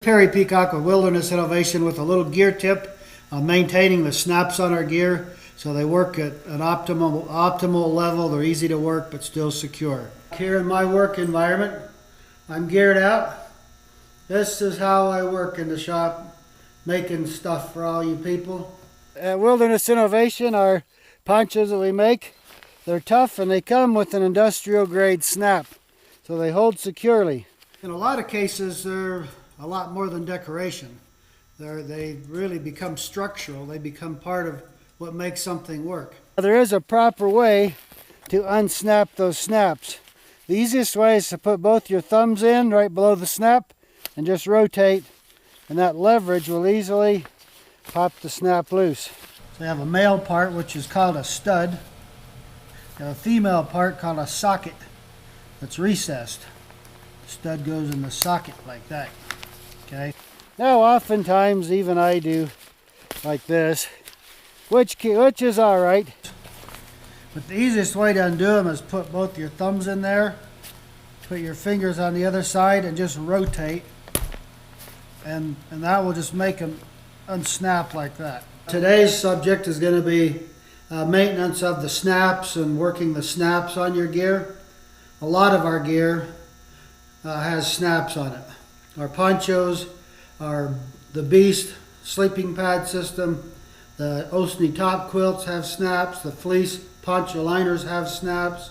Perry Peacock with Wilderness Innovation with a little gear tip on maintaining the snaps on our gear so they work at an optimal level. They're easy to work but still secure. Here in my work environment, I'm geared out. This is how I work in the shop, making stuff for all you people. At Wilderness Innovation, our ponchos that we make, they're tough and they come with an industrial grade snap, so they hold securely. In a lot of cases, they're a lot more than decoration. They really become structural. They become part of what makes something work. There is a proper way to unsnap those snaps. The easiest way is to put both your thumbs in right below the snap and just rotate, and that leverage will easily pop the snap loose. So we have a male part, which is called a stud, and a female part called a socket that's recessed. The stud goes in the socket like that. Okay. Now oftentimes even I do like this, which is all right. But the easiest way to undo them is put both your thumbs in there, put your fingers on the other side and just rotate, and that will just make them unsnap like that. Today's subject is going to be maintenance of the snaps and working the snaps on your gear. A lot of our gear has snaps on it. Our ponchos, the Beast sleeping pad system, the Osni top quilts have snaps, the fleece poncho liners have snaps,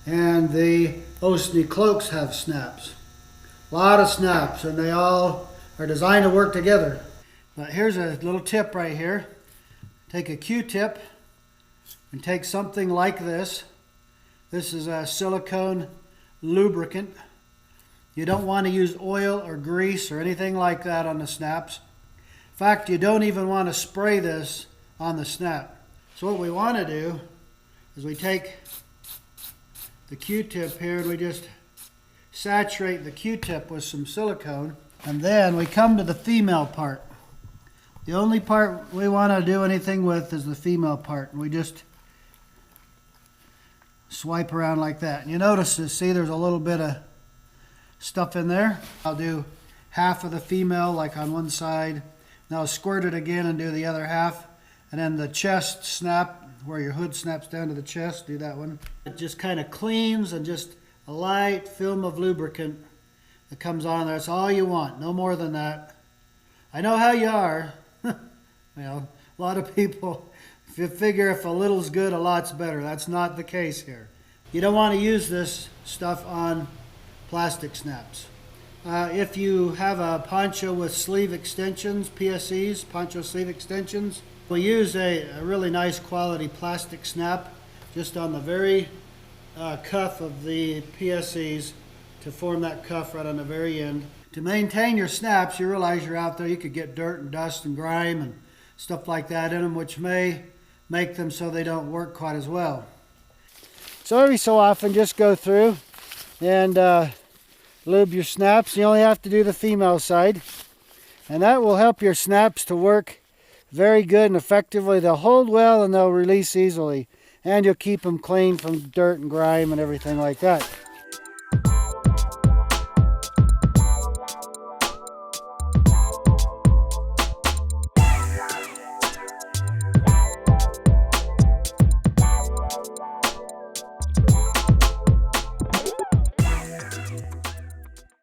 and the Osni cloaks have snaps. A lot of snaps, and they all are designed to work together. Now here's a little tip right here. Take a Q-tip and take something like this. This is a silicone lubricant. You don't want to use oil or grease or anything like that on the snaps. In fact, you don't even want to spray this on the snap. So what we want to do is we take the Q-tip here and we just saturate the Q-tip with some silicone, and then we come to the female part. The only part we want to do anything with is the female part, and we just swipe around like that. And you notice this, see there's a little bit of stuff in there. I'll do half of the female like on one side, now I'll squirt it again and do the other half, and then the chest snap where your hood snaps down to the chest, do that one. It just kind of cleans, and just a light film of lubricant that comes on there. That's all you want, no more than that. I know how you are. Well, a lot of people figure if a little's good, a lot's better. That's not the case here. You don't want to use this stuff on plastic snaps. If you have a poncho with sleeve extensions, PSEs, poncho sleeve extensions, we use a really nice quality plastic snap just on the very cuff of the PSEs to form that cuff right on the very end. To maintain your snaps, you realize you're out there, you could get dirt and dust and grime and stuff like that in them, which may make them so they don't work quite as well. So every so often just go through and lube your snaps. You only have to do the female side, and that will help your snaps to work very good and effectively. They'll hold well and they'll release easily, and you'll keep them clean from dirt and grime and everything like that.